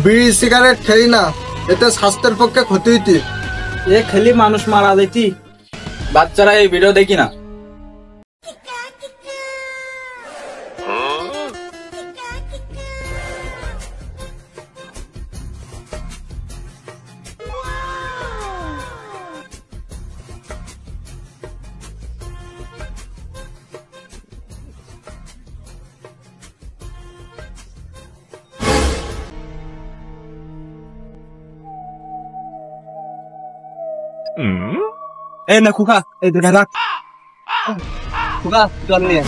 বিড়ি সিগারেট খেলি না, এতে স্বাস্থ্যের পক্ষে ক্ষতি হইতি। এ খেলি মানুষ মারা যেতি, বাচ্চারা এই ভিডিও দেখি না। এই না খুকা, এই দুটা রাখ। খুকা জল নিয়ে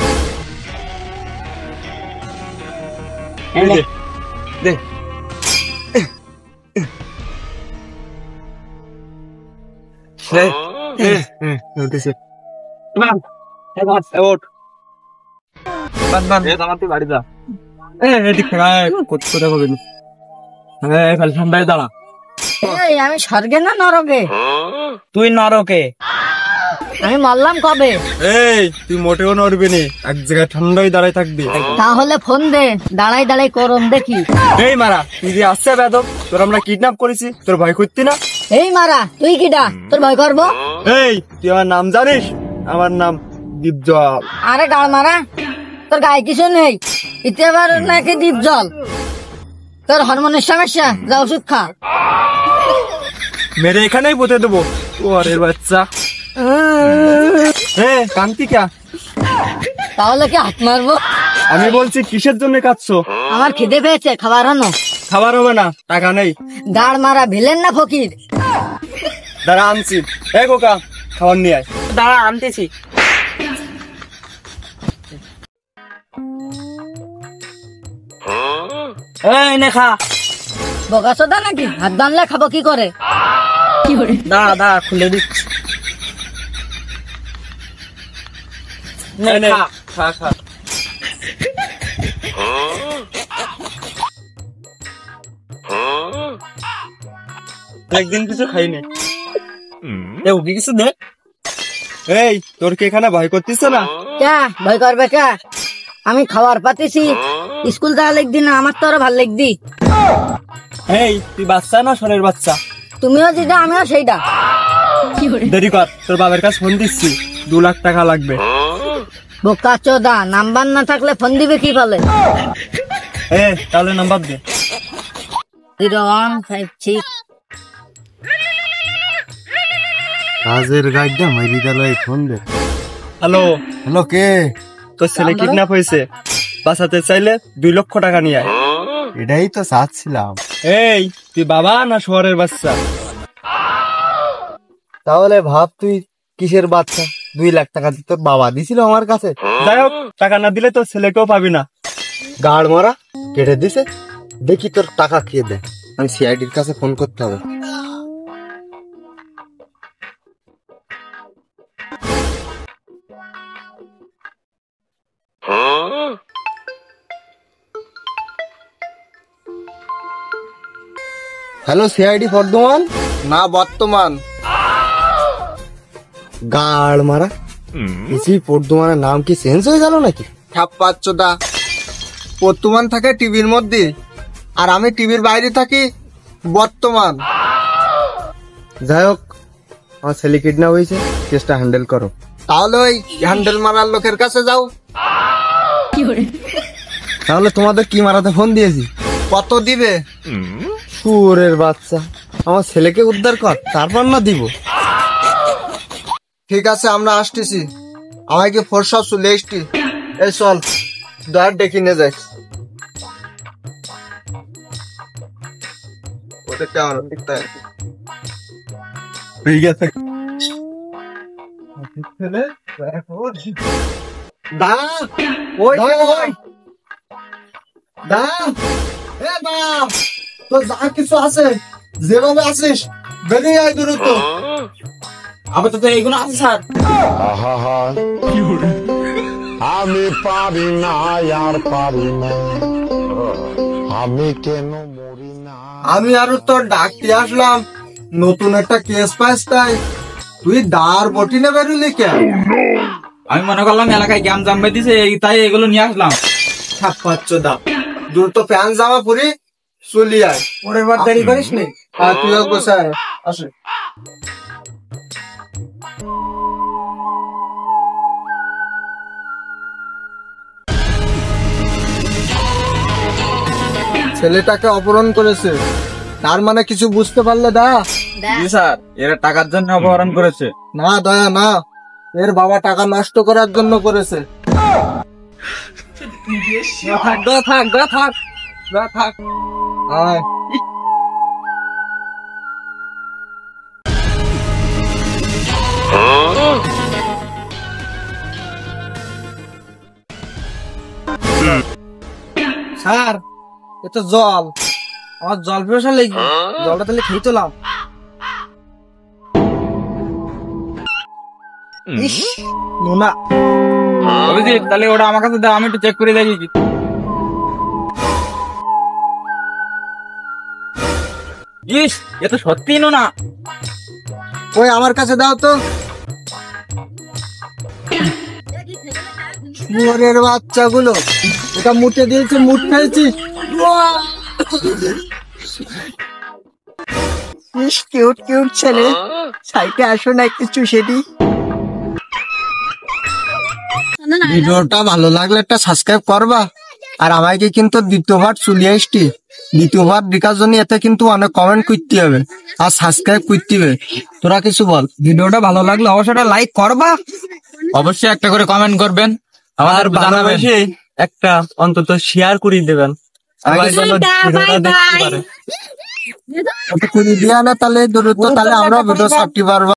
দে দে। বাড়ি যা। দাঁড়া, আমি স্বর্গে না নরকে? তুই নরকে। আমি মরলাম কবে? এই তুই মোটেও নড়বি নি, এক জায়গায় ঠান্ডায় দাঁড়াই থাকবি। তাহলে ফোন দে, দাঁড়াই দাঁড়াই করম দেখি। এই মারা, তুই যে আসছে বেদব, তোর আমরা কিডন্যাপ করেছি, তোর ভয় করতি না? এই মারা, তুই কিডা, তোর ভয় করবো? এই তুই আমার নাম জানিস? আমার নাম দীপজল। আরে গাল মারা, তোর গায়ে কিছু নেই, ইতে আবার নাকি দ্বীপ জল। তোর হরমোনের সমস্যা, যা ওষুধ খা। মেরে এখানেই পুঁতে দেবো, ওরে বাচ্চা। হ্যাঁ কান্তি কা? তাহলে কি হাত মারবো? আমি বলছি কিসের জন্য কাঁদছো? আমার খিদে পেয়েছে, খাবার আনো। খাবার হবে না, টাকা নেই। দাঁড় মারা ভিলেন না ফকির? দাঁড়া আনছি। এই কোকা, খাবার নিয়ে আয়। দাঁড়া আনতেছি। এই নে খা। বকাচোদা নাকি? হাত বানলে খাবো কি করে? দাঁড়া দাঁড়া, খুলে দিচ্ছি। খা খা। একদিন কিছু খাইনি, ওকে কিছু দে। এই তোর কি এখানে ভয় করতিস না? ক্যা ভয় করবে ক্যা? আমি খাবার পাতিছি, স্কুল যাওয়া লিখদি না, আমার তো আরো ভাল লিখদি। এই তুই বাচ্চা না ষোলের বাচ্চা? তুমিও যেটা আমিও সেইটা। দেরি কর, তোর বাবার কাছে ফোন দিচ্ছি, 2 লাখ টাকা লাগবে। বোকা চোদা, নাম্বার না থাকলে ফোন দিবে কি বলে? তাহলে নাম্বার দে। 0156। কাজের গাইডটা মাইরি দালাই ফোন দে। হ্যালো হ্যালো, কে? তোর ছেলে কিডন্যাপ হয়েছে, বাঁচাতে চাইলে 2 লক্ষ টাকা নিয়ে আয়। এটাই তো চাচ্ছিলাম। এই তুই বাবা না শহরের বাচ্চা? তাহলে ভাব তুই কিসের বাচ্চা? 2 লাখ টাকা তোর বাবা দিছিল আমার কাছে। যাই হোক, টাকা না দিলে তোর ছেলেকেও পাবি না। গাড় মারা কেটে দিছে, দেখি তোর টাকা খেয়ে দে। আমি সিআইডির কাছে ফোন করতে হবে। Hello, CID Bardhaman? না, বর্তমান। গাড় মারা, এসি বর্ধমানের নাম কি চেঞ্জ হয়ে গেল নাকি? ছাপ্পাচ্চোদা, বর্তমান থাকে টিভির মধ্যে, আর আমি টিভির বাইরে থাকি বর্তমান। যাই হোক, আমার ছেলে কিডন্যাপ হয়েছে, কেসটা হ্যান্ডেল করো। তাহলে ওই হ্যান্ডেল মারার লোকের কাছে যাও। তাহলে তোমাদের কি মারাতে ফোন দিয়েছি? কত দিবে? সুরের বাচ্চা, আমার ছেলেকে উদ্ধার কর, তারপর না দিব। ঠিক আছে, আমরা আসতেছি। আমাকে ফোর্স সব চলে এসছি। এই চল, দর ডেকে নিয়ে যাই। ওটা কেমন ঠিক আছে? তোর যা কিছু আছে, যেভাবে আছিস বেরিয়ে আয় দ্রুত। আবার তো এইগুলো আছে স্যার। আমি পারি না, আর পারি না, আমি কেন মরি না। আমি আরো তোর ডাকতে আসলাম, নতুন একটা কেস পাইস, তাই তুই দাঁড় বটি না বেরোলি কেন? আমি মনে করলাম এলাকায় গ্যাম জাম্বাই দিছে, তাই এগুলো নিয়ে আসলাম। ছাপ্পাচ্চোদা, দ্রুত প্যান্ট জামা পরি চলি আয়। পরের বার দেরি করিস নি। আর তুইও গোছায় আসে। ছেলেটাকে অপহরণ করেছে, তার মানে কিছু বুঝতে পারলে দা? জি স্যার, এরা টাকার জন্য অপহরণ করেছে। না দয়া না, এর বাবা টাকা নষ্ট করার জন্য করেছে। থাক। আয়। স্যার, এ তো জল, আমার জল পিপাসা লেগে, জলটা তাহলে খেয়ে তোলাম। ইস, নোনা। অভিজিৎ, তাহলে ওটা আমার কাছে দাও, আমি একটু চেক করে দেখি কি। ইস, এ তো সত্যি নোনা। ওই আমার কাছে দাও তো। শুয়োরের বাচ্চাগুলো, এটা মুটে দিয়েছে, মুট খাইছিস? ইস, কিউট কিউট ছেলে, সাইডে আসো না একটু চুষে দি। ভিডিওটা ভালো লাগলে একটা সাবস্ক্রাইব করবা, আর আমাকে কিন্তু দ্বিতীয়বার চলে আসছি, দ্বিতীয়বার দেখার জন্য এতে কিন্তু অনেক কমেন্ট করতে হবে আর সাবস্ক্রাইব করতে হবে। তোরা কিছু বল। ভিডিওটা ভালো লাগলে অবশ্যই লাইক করবা, অবশ্যই একটা করে কমেন্ট করবেন, আমাদের ভালোবাসে একটা অন্তত শেয়ার করে দেবেন, সবাই যেন ভিডিওটা দেখতে পারে। ওটা করে দিয়া না, তাহলে দূরত্ব, তাহলে আমরা ভিডিও ছাড়তে পারবো।